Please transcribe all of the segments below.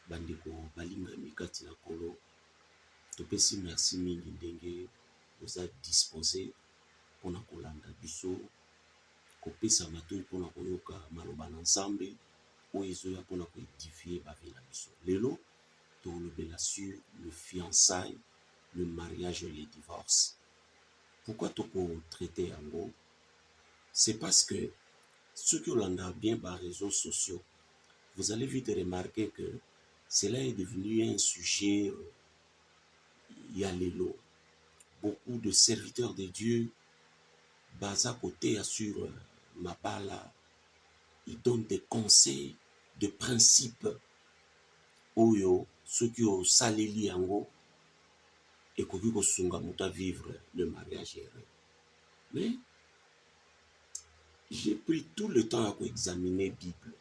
bandeko balinga mikati na kolo topesi merci mingi ndenge oza disposé pona kolanda biso kopesa matoi pona koyoka maloba na Nzambe oyo ezoya pona koédifier bavi na biso. Lelo tolobela sur le fiançailles, le mariage et le divorce. Pourquoi toko traiter yango? C'est parce que ceux qui ont bien par réseaux sociaux, vous allez vite remarquer que cela est devenu un sujet yalelo. Beaucoup de serviteurs de Dieu, basés à côté sur Mabala, ils donnent des conseils, de principes. Oyo, ceux qui ont saleli yango, et qui ont sunga muta vivre le mariage heureux. Mais j'ai pris tout le temps à examiner la Bible.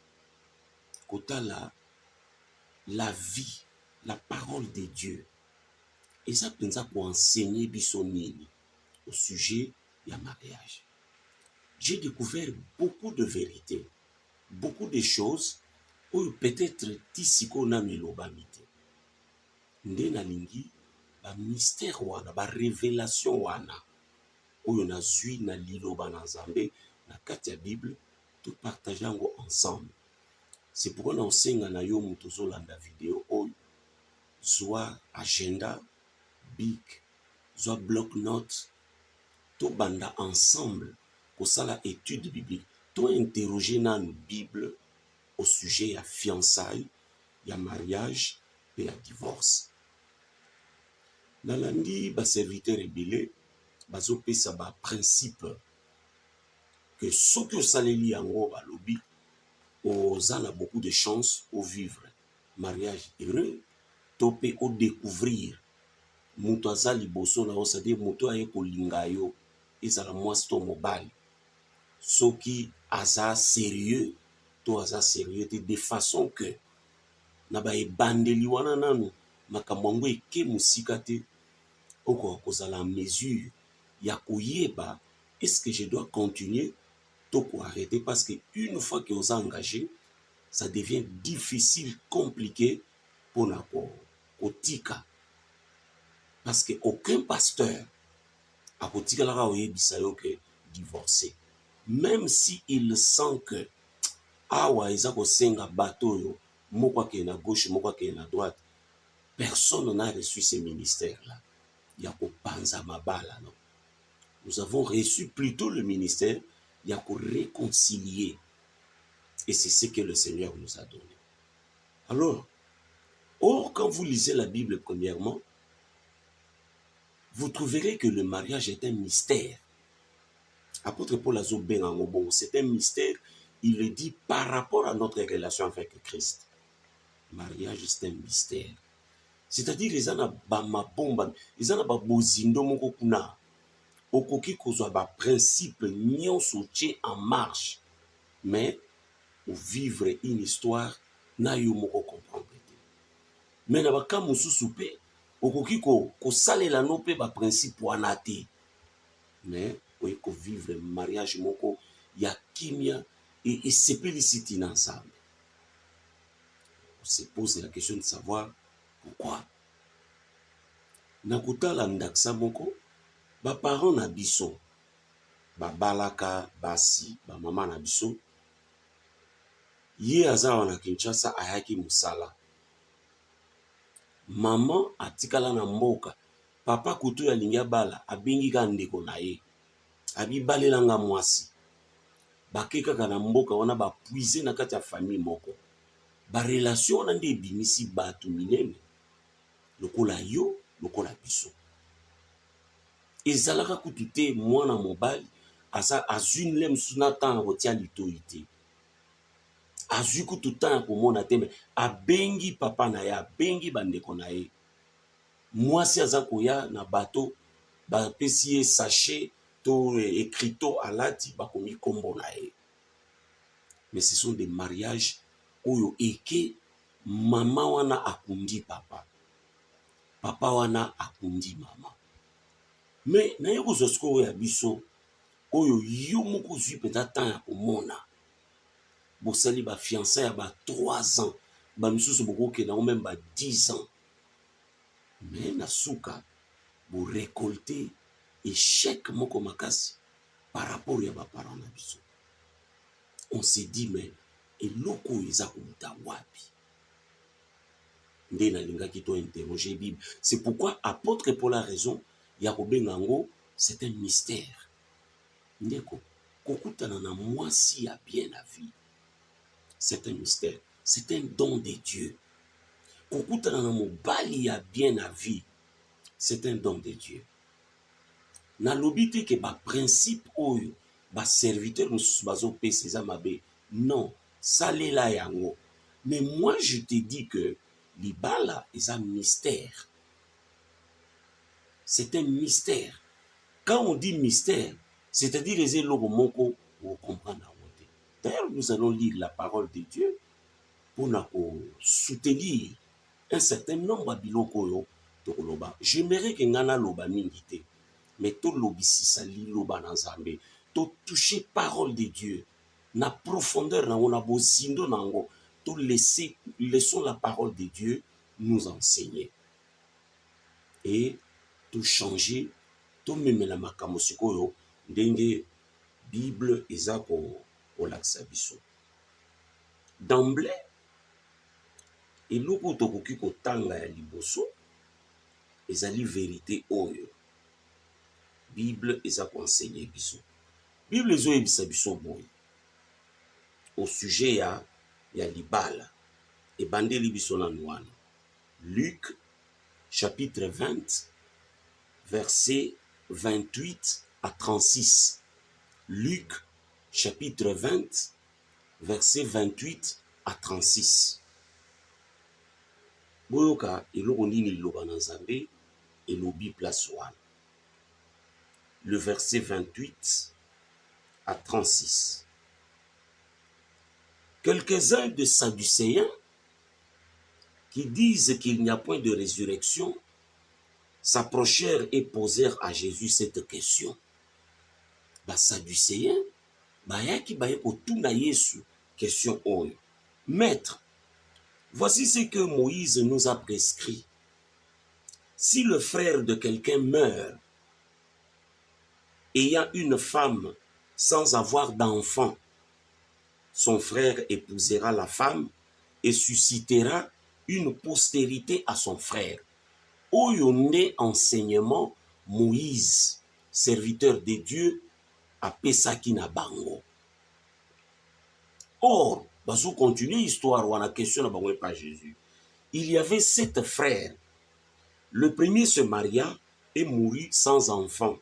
Kota la vie, la parole de Dieu. Et ça peut nous enseigner bisonini au sujet du mariage. J'ai découvert beaucoup de vérités, beaucoup de choses où peut-être tisiko na milobamite. Nde na lingi ba mystère wana, ba révélation wana. Oyo na zui na liloba na Nzambe na kati ya Bible tout partageango ensemble. C'est pourquoi na osenga na yo muto zolanda vidéo oyo zwa agenda big, zwa bloc-notes, to banda ensemble kosala étude biblique, to interroger na Bible au sujet ya fiançailles, ya mariage et ya divorce. Nalandi ba serviteur ebele bazopesa ba principe que soki osaleli yango balobi ozana beaucoup de chance au vivre mariage heureux to pe au découvrir muto aza liboso na osade muto aye kolinga yo ezala mwasi to mobali soki aza sérieux to aza sérieux te de façon que na ba ebandeli wana nanu makambo yango eke musika te oko kozala mesure ya koyeba est-ce que je dois continuer to ko arrêter parce que une fois que vous engagé ça devient difficile, compliqué pour na kotika parce que aucun pasteur a kotika la oyebisa yo que divorcer même si il sent que awa eza ko senga bato yo moko ke na gauche moko ke na droite, personne n'a reçu ce ministère là. Ya ko panza mabala non. Nous avons reçu plutôt le ministère ya ko réconcilier. Et c'est ce que le Seigneur nous a donné. Alors, quand vous lisez la Bible premièrement, vous trouverez que le mariage est un mystère. Apôtre Paul Azobeng Angobon, c'est un mystère. Il le dit par rapport à notre relation avec Christ. Mariage, c'est un mystère. C'est-à-dire, ils en ont ils en ont bozindo moko kuna. Okoki kozwa ba principe nyonso tie en marche. Mais ou vivre une histoire na yo moko comprendre. Mais na baka mususu pe okoki ko salela no pe ba principe wana te. Mais oyi ko vivre mariage moko ya kimia et simplicité ensemble. On se pose la question de savoir pourquoi. Nakuta la ndaksa moko ba parents na biso ba balaka basi ba mama na biso ye aza wana Kinshasa ayaki musala. Maman atikala na mboka. Papa kutu ya lingia bala abengi ka ndeko na ye. Abi balelanga mwasi. Bakeka kana mboka wana ba puiser na kati ya famille moko. Ba relation wana nde bimisi batu minene. Lokola yo, lokola biso. Ezalaka kutu te mwana mobali asa azune lem suna tan rotia litoite. Azui kutu tan komona te me abengi papa na ya abengi bandeko na ye. Mwasi aza koya na bato ba pesi ye sachet to écriteau alati bakomi kombo na ye. Mais ce sont des mariages oyo eke mama wana akundi papa. Papa wana akundi mama. Mais na yeko zosko ya biso oyo yo moko zui peta tan ya komona. Bosali ba fiançailles ya ba 3 ans. bamisusu bokoke nango même ba 10 ans. Mais na suka bo récolter échec moko makasi par rapport ya ba parents na biso. On s'est dit mais eloko eza kouta wapi? Nde na lingaki to interroger Bible. C'est pourquoi apôtre Paul a raison, ya kobengango c'est un mystère. Ndeko kokutana na mwasi ya bien la vie. C'est un mystère, c'est un don de Dieu. Kokutana na mobali ya bien la vie, c'est un don de Dieu. Na lobité que ba principe oyo ba serviteur mususu bazo pesa eza mabe. Non, salela yango. Mais moi je te dis que libala est un mystère. C'est un mystère. Quand on dit mystère, c'est-à-dire les élogos moko ou comprendre. D'ailleurs, nous allons lire la parole de Dieu pour soutenir un certain nombre de biloko. J'aimerais que ngana loba mingite, mais tout lobisisa li loba na Nzambe, tout toucher parole de Dieu, na profondeur na on a bozindo nango, tout laissons la parole de Dieu nous enseigner et tout changer, tout même la makambo sikoyo ndenge Bible eza ko laksa biso. D'emblée, eloko tokoki kotanga ya liboso ezali vérité oyo Bible eza ko enseigner biso. Bible ezo yebisa biso boye au sujet ya libala ebandeli biso na nwana. Luc chapitre 20 verset 28 à 36. Luc chapitre 20 verset 28 à 36. Boyoka eloko nini liloba na Nzambe elobi place wana. Le verset 28 à 36. Quelques-uns de Sadducéens qui disent qu'il n'y a point de résurrection s'approchèrent et posèrent à Jésus cette question. Ba Sadducéens bayaki baye kotuna Yesu question oyo. Maître, voici ce que Moïse nous a prescrit. Si le frère de quelqu'un meurt, ayant une femme sans avoir d'enfant, son frère épousera la femme et suscitera une postérité à son frère. Oyo nde enseignement Moïse, serviteur de Dieu, a pesaki na bango. Or, bazo continuer histoire wana question na bango par Jésus. Il y avait 7 frères. Le premier se maria et mourut sans enfant.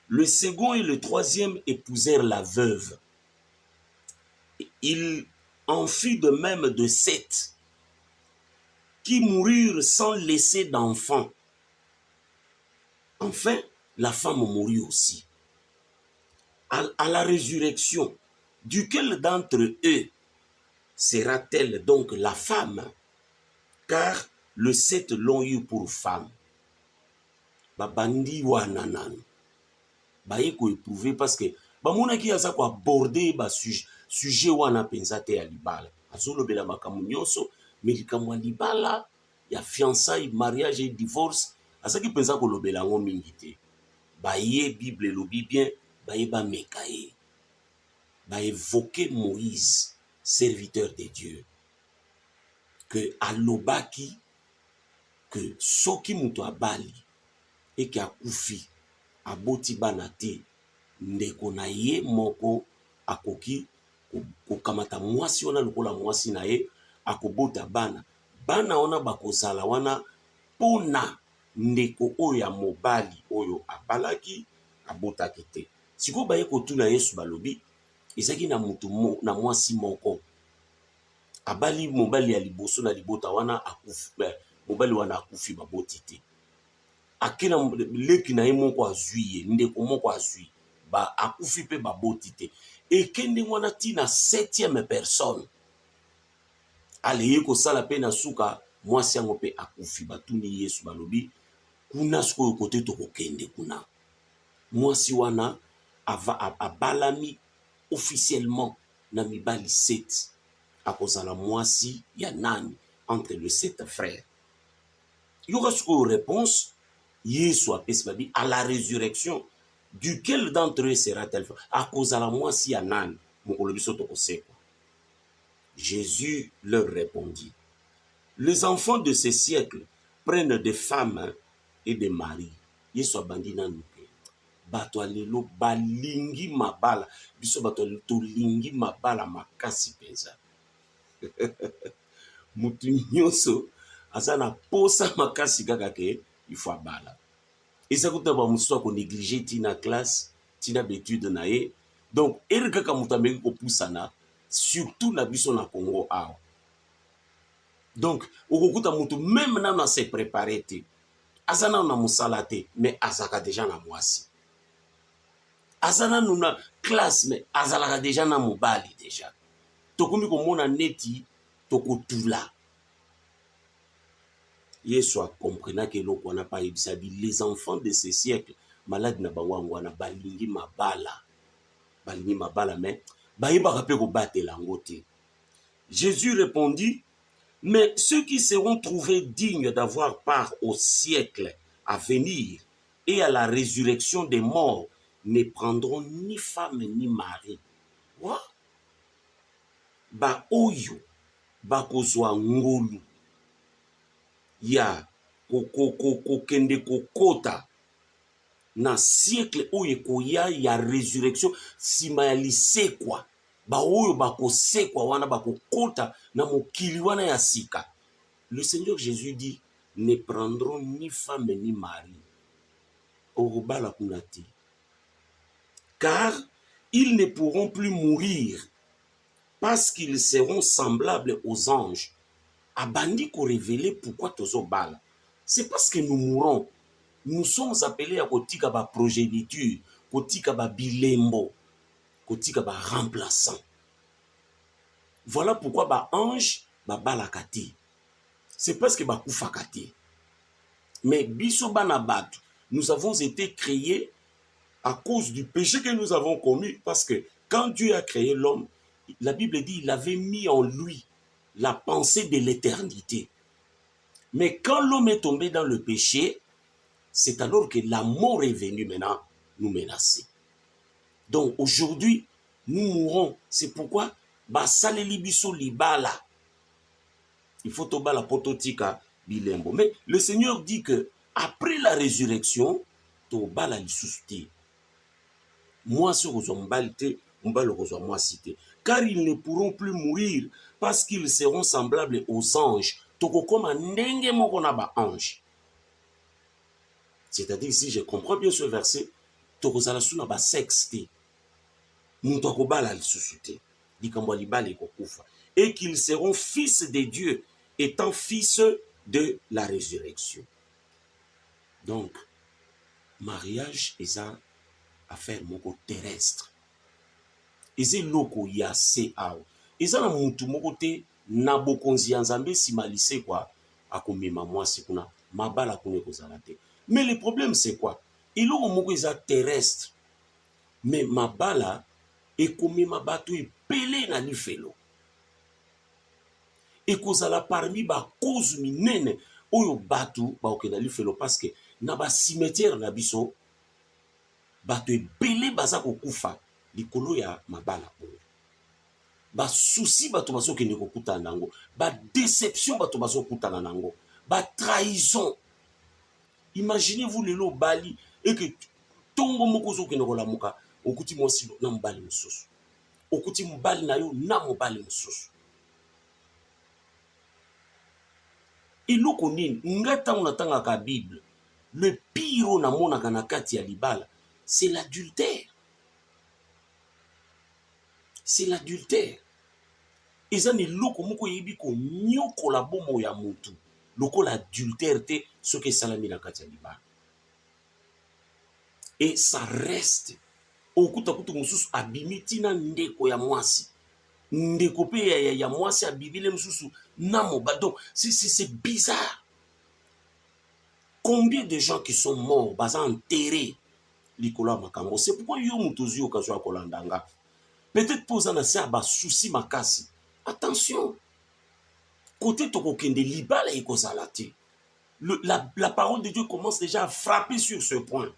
Le second et le troisième épousèrent la veuve. Il en fut de même de 7 qui moururent sans laisser d'enfants. Enfin, la femme mourut aussi. À la résurrection, duquel d'entre eux sera-t-elle donc la femme? Car le 7 l'ont eu pour femme. Babandi wananan. Baye ko éprouver parce que bamona ki aza ko aborder ba sujet wana penzate ya libala. Azolo bela makamu nyonso, mais likamwa libala ya fiançailles, mariage et divorce, azaki penza ko lobela ngo mingi te. Baye Bible lobi bien, baye ba mekaye. Ba évoquer Moïse, serviteur de Dieu. Que alobaki que soki muto abali et ki akufi aboti bana te ndeko na ye moko akoki kokamata mwasi wana lokola mwasi na ye akobota bana wana bakozala wana pona ndeko oyo ya mobali oyo abalaki abotaki te. Siko baye kotuna Yesu balobi ezaki na mutu na mwasi moko abali mobali ya liboso na libota wana akufi, mobali wana akufi baboti te. Akina leki na ye moko azwi ye, ndeko moko azwi, ba akufi pe baboti te. Ekende wana ti na 7e personne. Ale ye kosala pe na suka mwasi yango pe akufi, batuni Yesu balobi kuna sikoyo kote tokokende kuna. Mwasi wana abalami officiellement na mibali 7. akozala mwasi ya nani entre les 7 frères. Il y aura ce que réponse Yesu apesi babi à la résurrection duquel d'entre eux sera-t-elle akozala mwasi ya nani mokolo biso tokosekwa. Jésus leur répondit, les enfants de ce siècle prennent des femmes et des maris. Yesu abandi nanu pe bato alelo balingi mabala biso bato tolingi mabala makasi penza. Mutu nyonso aza na posa makasi kaka ke il faut abala. Eza kuta ba musu ko négliger tina classe tina d'étude na ye. Donc eri kaka mutu ameki ko pusana surtout na biso na Congo awa. Donc okokuta mutu même na se préparer te azana na musala te mais azaka déjà na mwasi. Azana na classe mais azalaka déjà na mobali déjà. Tokomi komona neti tokotula. Yesu a compris que l'on n'a pas ébisabi les enfants de ce siècle malades na bawangwana balingi mabala mais baïba rapé ko batela ngote. Jésus répondit, mais ceux qui seront trouvés dignes d'avoir part au siècle à venir et à la résurrection des morts ne prendront ni femme ni mari. What? Ba oyo ba kozwa ngolu ya kokende kokota na siècle oyo koya ya résurrection sima ya lisekwa ba oyo bakosekwa wana bakokota na mokili wana ya sika. Le Seigneur Jésus dit, ne prendront ni femme ni mari. Orobala kunati. Car ils ne pourront plus mourir parce qu'ils seront semblables aux anges. Abandi ko révéler pourquoi tozo bala. C'est parce que nous mourons. Nous sommes appelés à kotika ba progéniture, kotika ba bilembo, kotika ba remplaçant. Voilà pourquoi ba ange ba balakati. C'est parce que ba kufakati. Mais biso bana batu, nous avons été créés à cause du péché que nous avons commis, parce que quand Dieu a créé l'homme, la Bible dit il avait mis en lui la pensée de l'éternité. Mais quand l'homme est tombé dans le péché, c'est alors que la mort est venue maintenant nous menacer. Donc aujourd'hui, nous mourrons. C'est pourquoi basaleli biso libala. Il faut toba la pototika bilembo. Mais le Seigneur dit que après la résurrection, toba la lisusuti. Moi sur ozombalite, mbalo moi cité. Car ils ne pourront plus mourir parce qu'ils seront semblables aux anges. Toko koma ndenge moko na ba ange. C'est-à-dire, si je comprends bien ce verset, toko zala suna ba sexte. Muntu akobala lisusuti. Likambo libale kokufa. Et qu'ils seront fils de Dieu, étant fils de la résurrection. Donc, mariage est une affaire moko terrestre. Eze loko ya se awo. Eza na muntu moko te na bokonzi ya Nzambe simalise kwa akomema mwasi kuna mabala kuna kozala te. Mais le problème c'est quoi? Iloko moko eza terrestre. Mais mabala ekomema bato epele na lifelo. Ekozala parmi ba cause minene oyo bato ba okenda lifelo parce que na ba cimetière na biso bato ebele baza kokufa likolo ya mabala oyo. Ba souci bato baso kende kokutana nango, ba déception bato baso kutana nango, ba trahison. Imaginez-vous lelo bali et que tongo moko zo kende kolamuka okuti mwasi na mobali mosusu. Okuti mobali na yo na mobali mosusu. Eloko nini ngata unatanga ka Bible. Le pire na monaka na kati ya libala, c'est l'adultère. C'est l'adultère. Eza ni loko moko yebi ko nyoko la bomo ya mutu. Loko l'adultère te ce que salami na kati ya libala. Et ça reste. Okuta kutu mususu abimi tina ndeko ya mwasi. Ndeko pe ya mwasi abibile mususu na moba. Donc c'est bizarre. Combien de gens qui sont morts, baza enterrés, likola makambo. C'est pourquoi yo mutuzi okazo akolandanga. Peut-être pour ça na sa ba souci makasi. Attention. Côté Tokokende, libala et kozalate. La parole de Dieu commence déjà à frapper sur ce point.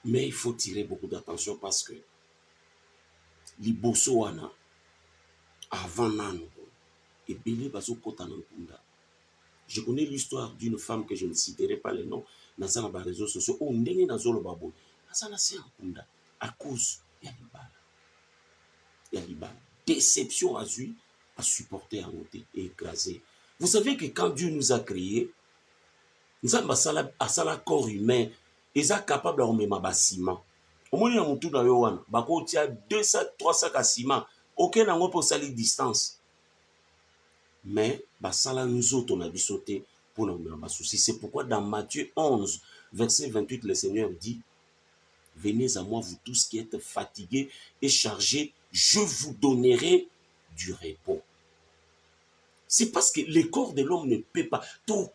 Mais il faut tirer beaucoup d'attention parce que liboso wana avant nano et belé bazo kota nankunda. Je connais l'histoire d'une femme que je ne citerai pas le nom dans les réseaux sociaux. Oh ndenge nazolo babo. Asana si ankunda à cause ya libala. Ya libala. Déception à lui, à supporter, à monter et écraser. Vous savez que quand Dieu nous a créés, nous avons un corps humain, ils sont capables de remettre un ciment. Au moins, il y a un tout dans le monde. Il y a 200, 300 ciment. Aucun n'a pas salir distance. Mais, nous autres, on a dû sauter pour nous mettre un souci. C'est pourquoi dans Matthieu 11, verset 28, le Seigneur dit: venez à moi, vous tous qui êtes fatigués et chargés, je vous donnerai du repos. C'est parce que le corps de l'homme ne peut pas. Ton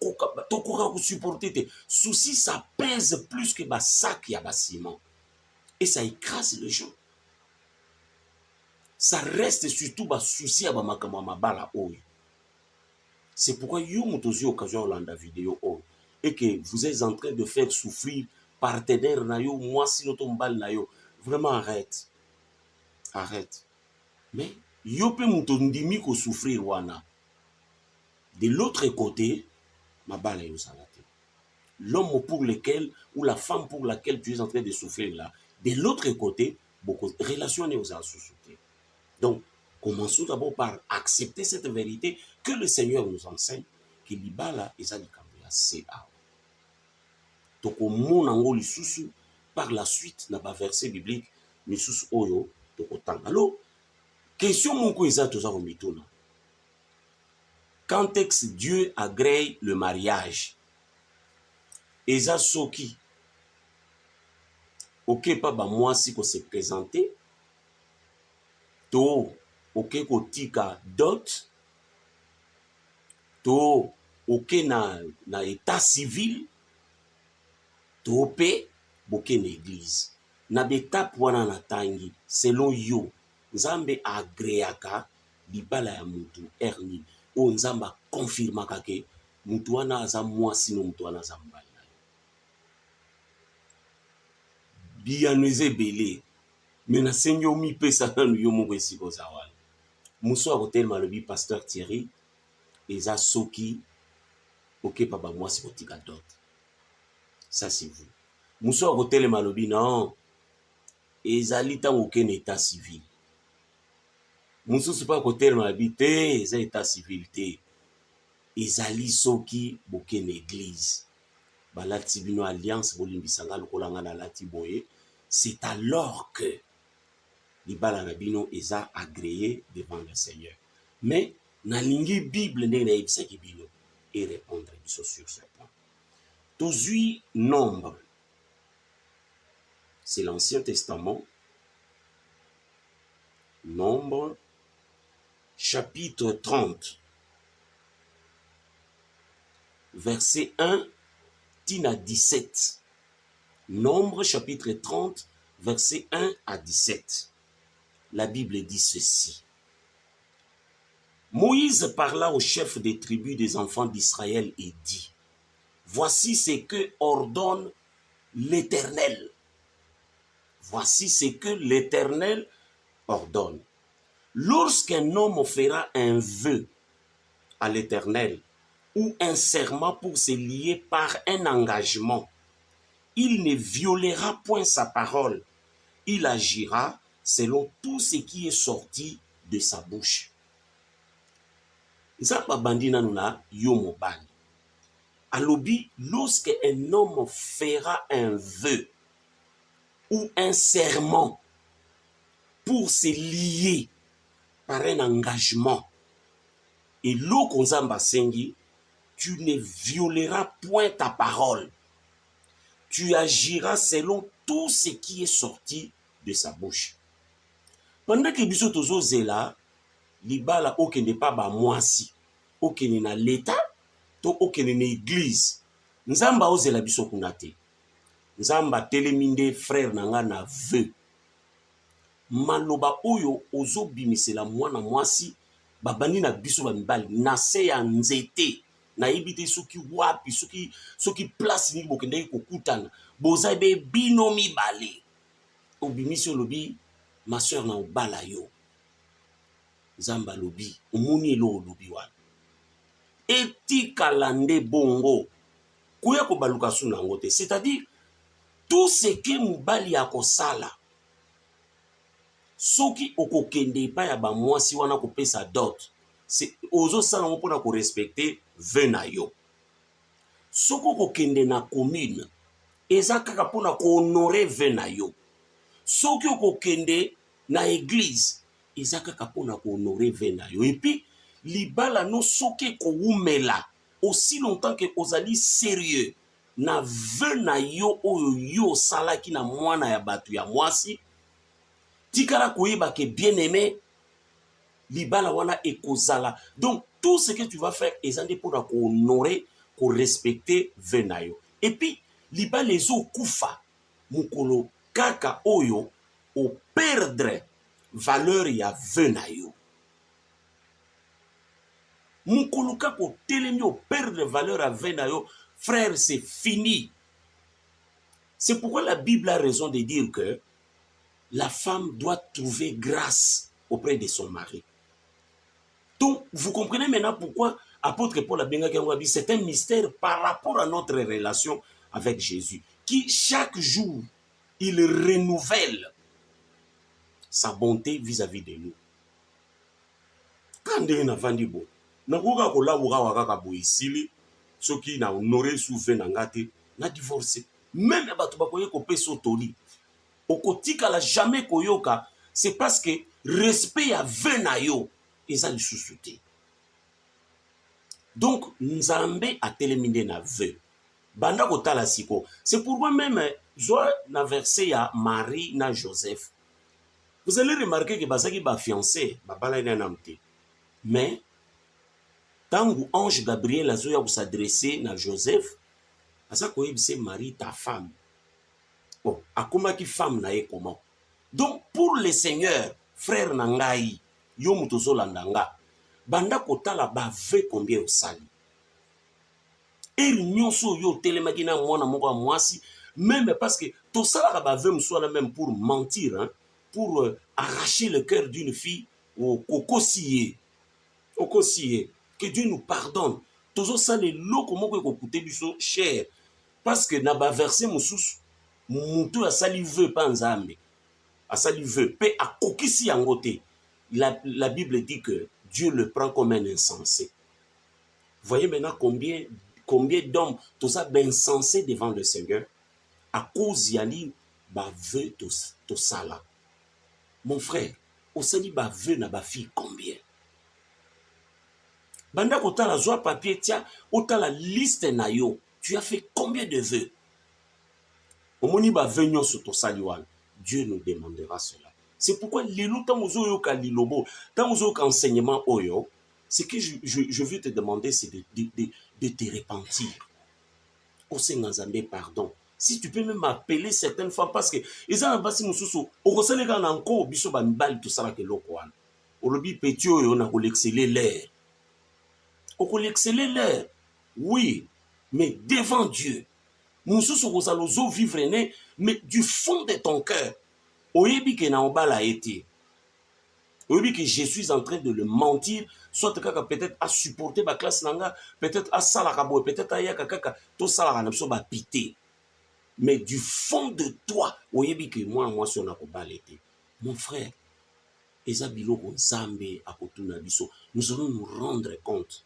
corps supporter tes soucis, ça pèse plus que le sac et le ciment. Et ça écrase les gens. Ça reste surtout le souci à ma. C'est pourquoi vous avez occasion de la vidéo et que vous êtes en train de faire souffrir partenaire na yo, moi si l'autre mbal na yo. Vraiment arrête. Arrête. Mais yo pe mutondimi ko souffrir wana. De l'autre côté, ma balle est aux l'homme pour lequel, ou la femme pour laquelle tu es en train de souffrir là, de l'autre côté, beaucoup de relations aux associés. Donc, commençons d'abord par accepter cette vérité que le Seigneur nous enseigne, que l'ibala est à c'est à. Donc, au monde en haut, par la suite, dans le verset biblique, nous sommes oyo, donc autant. Alors, question mon ko isa toza komituna. Quand est-ce que Dieu agrée le mariage? Eza soki. Ok, pas bah moi si qu'on s'est présenté. To, ok, ko tika dot. To, ok na état civil. To pe, boke na église. Na betap wana na tangi, selon yo, nzambe agréaka libala ya mutu erni. O nzamba confirma kake mutu wana aza mwasi no mutu wana aza mbali na yo. Biyano eze ebele me nasengi omipesa nanu yo moko esika oza wana. Muso akotelema alobi pasteur Thierry eza soki okepa bamwasi kotika dot. Ça c'est vous. Muso akotelema alobi non ezali ntango okende état civil. Mususu pa kotelema alobi te eza état civil te. Ezali soki bokende église. Balati bino alliance bolimbisanga lokola nga na lati boye. C'est alors que libala na bino eza agréé devant le Seigneur. Mais na lingi Bible ndenge na yebisaki bino et répondre biso sur ce point. Tozui nombre. C'est l'Ancien Testament. Nombre chapitre 30. Verset 1 à 17. Nombre chapitre 30, verset 1 à 17. La Bible dit ceci. Moïse parla au chef des tribus des enfants d'Israël et dit: voici ce que ordonne l'Éternel. Voici ce que l'Éternel ordonne. Lorsqu'un homme fera un vœu à l'Éternel ou un serment pour se lier par un engagement, il ne violera point sa parole. Il agira selon tout ce qui est sorti de sa bouche. Zamba bandina nuna yo mobali. Alobi, lorsque un homme fera un vœu ou un serment pour se lier par un engagement, et l'eau konzamba sengi, tu ne violeras point ta parole. Tu agiras selon tout ce qui est sorti de sa bouche. Pendant que biso tozo zela, libala okende pa ba mwasi, okende na l'État, to okende na église. Nzamba ozela biso kunate. Nzamba teleminde frère nanga na vœu. maloba oyo ozo bimisela mwana mwasi babandi na biso bamibali na se ya nzete nayebi te soki wapi soki place nini bokendaki kokutana boza be bino mibale obimisi olobi ma sœur na obala yo nzambe alobi omoni elo olobi wana etikala nde bongo koya kobaluka su na yango te, c'est-à-dire tout ce que mobali akosala soki okokende epai ya bamwasi wana kopesa dot ozosala ngo mpona korespecte ve na yo. Soki okokende na commune eza kaka mpona kohonore ve na yo. Soki okokende na église eza kaka mpona kohonore ve na yo. Epi libala no soki ekowumela aussi longtemps que ozali sérieux na ve na yo oyo yo osalaki na mwana ya bato ya mwasi tikala koyeba ke bien aimé libala wana ekozala. Donc tout ce que tu vas faire ezandi mpona kohonorer korespecter ve na yo. Et puis libala ezokufa mokolo kaka oyo operdre valeur ya ve na yo. Mokolo kaka otelemi operdre valeur ya ve na yo, frère, c'est fini. C'est pourquoi la Bible a raison de dire que la femme doit trouver grâce auprès de son mari. Donc, vous comprenez maintenant pourquoi apôtre Paul a bien dit c'est un mystère par rapport à notre relation avec Jésus, qui chaque jour, il renouvelle sa bonté vis-à-vis de nous. Quand on a vendu bon, na koka kolabura wakaka boisili, soki na honoré souffle nangate, na divorcé. Même bato bakoye kopé sotori. Okotika la jamais koyoka, c'est parce que respect ya vena yo eza lisusu te. Donc nzambe ateleminde na ve. Banda kotala siko. C'est pourquoi même joa na verset ya Marie na Joseph. Vous allez remarquer que bazaki ba fiancé, ba bala ina namte. Mais tangu ange Gabriel azoya ko s'adresser na Joseph, asa koyebise Marie ta femme. Bon, akomaki femme na ye comment? Donc pour le Seigneur, frère nangai, yo mutozo landanga, banda kotala ba ve combien osali. Eri nyonso yo telemaki na mwana moko mwasi, même parce que tout ça la ba ve mswana même pour mentir, hein, pour arracher le cœur d'une fille au kokosiye. Okosiye, que Dieu nous pardonne. Tozo sale loko moko ekoute biso cher parce que na ba verset mususu mutu asali veut pas nzambe. Asali veut pe akokisi yango te. La Bible dit que Dieu le prend comme un insensé. Voyez maintenant combien d'hommes tout ça insensé devant le Seigneur à cause yali ba veut to sala. Mon frère, osali ba veut na ba fille combien? Banda kotala zwa papier tia otala liste na yo. Tu as fait combien de vœux? Omoni ba vœux nyonso to sali wana. Dieu nous demandera cela. C'est pourquoi lelo tant ozo yo ka lilobo, tant ozo ka enseignement oyo, ce que je veux te demander c'est de te repentir. Au Seigneur Nzambe pardon. Si tu peux même m'appeler certaines fois parce que ezana basi mususu okosaleka na nko biso ba mibali to sala ke loko wana. Olobi petit oyo na ko l'exceller l'air. On l'exceller l'air, oui, mais devant Dieu. Nous sommes vivre mais du fond de ton cœur. Oyebi ke na obala été. Oyebi que je suis en train de le mentir, soit peut-être à supporter ma classe nanga, peut-être à salakabo, peut-être à yaka kaka, tout ça la so ba pité. Mais du fond de toi, oyebi que moi si on a obala été. Mon frère, ezabilo nzambe akotuna biso. Nous allons nous rendre compte.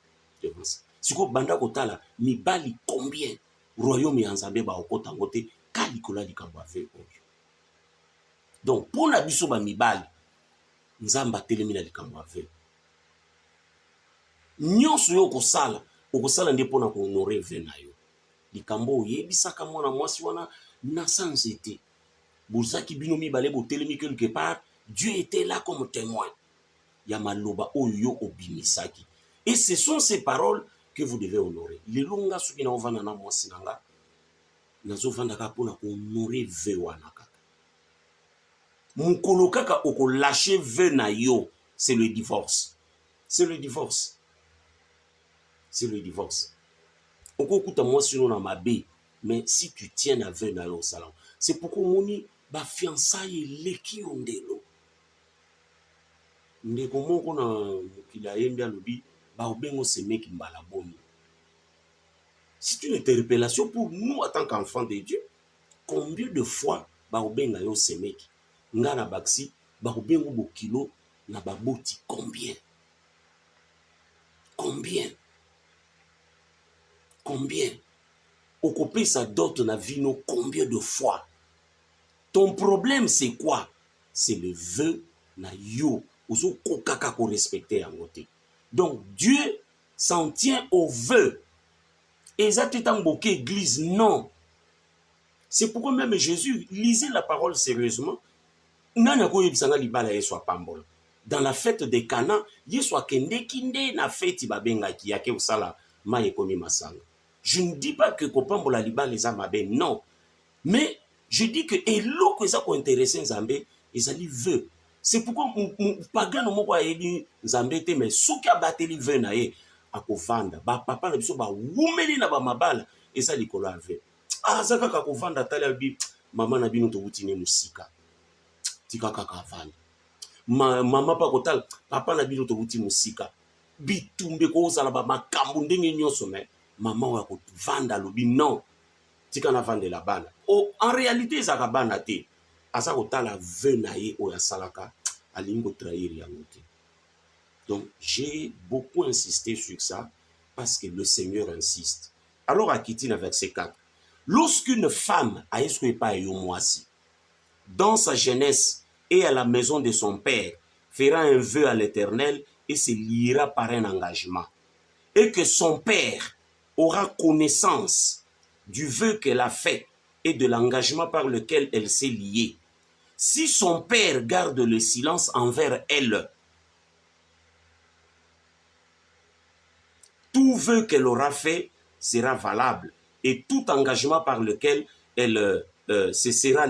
Si ko banda kotala mibali combien royaume ya nzambe ba okota ngote kalikola likambo ave oyo. Donc pour na biso ba mibali nzamba telemi na likambo ave. Nyonso yo okosala nde pona ko honorer ve na yo. Likambo oyebisaka mwana mwasi wana na sansete. Bozaki bino mibale bo telemi quelque part, Dieu était là comme témoin. Ya maloba oyo obimisaki. Et ce sont ces paroles que vous devez honorer. Les longas souki na ovana na mwasi nanga nazo vanda ka pona honorer ve wana kaka. mukolo kaka oko lâcher vœu na yo, c'est le divorce. C'est le divorce. C'est le divorce. Oko kuta moi sinon na mabe, mais si tu tiens à vœu na yo salon, c'est pourquoi moni ba fiançailles leki ondelo. Ndeko moko na mukila yembi alobi ba obengo se meki mbala boni. C'est une interpellation pour nous en tant qu'enfants de Dieu. Combien de fois ba obenga yo se meki nga na baksi ba obengo bokilo na baboti combien? Combien? Combien? Occuper sa dot na vino combien de fois? Ton problème c'est quoi? C'est le vœu na yo. Ozo kokaka ko respecter en côté. Donc Dieu s'en tient au vœu. Et ça tout en bouquet église, non. C'est pourquoi même Jésus, lisez la parole sérieusement. Dans la fête de Cana, Yeswa kende kinde na fête babenga ki yake usala maye komi masanga. Je ne dis pas que kopambola liba les amabe, non. Mais je dis que elo que ça ko intéressé Nzambe, ezali veut. C'est pourquoi pagano moko ayebi Nzambe te mais soki abateli veut na ye akovanda ba papa na biso ba wumeli na ba mabala eza likolo ave. Ah zaka ka kovanda tala bi mama na bino to butine musika. Tika kaka vanda. Mama pa kotal papa na bino to buti musika. Bitumbe ko zala ba makambu ndenge nyonso mais maman wa ko vanda lobi non. Tika na vande la bana. Oh en réalité zaka bana te. Asa ko tala venaye o ya salaka alingo trahir yango te. Donc, j'ai beaucoup insisté sur ça parce que le Seigneur insiste. Alors, à Kittina, verset 4. Lorsqu'une femme a escoué pas yomoisi, dans sa jeunesse et à la maison de son père, fera un vœu à l'Éternel et se liera par un engagement. Et que son père aura connaissance du vœu qu'elle a fait et de l'engagement par lequel elle s'est liée. Si son père garde le silence envers elle, tout vœu qu'elle aura fait sera valable et tout engagement par lequel elle se sera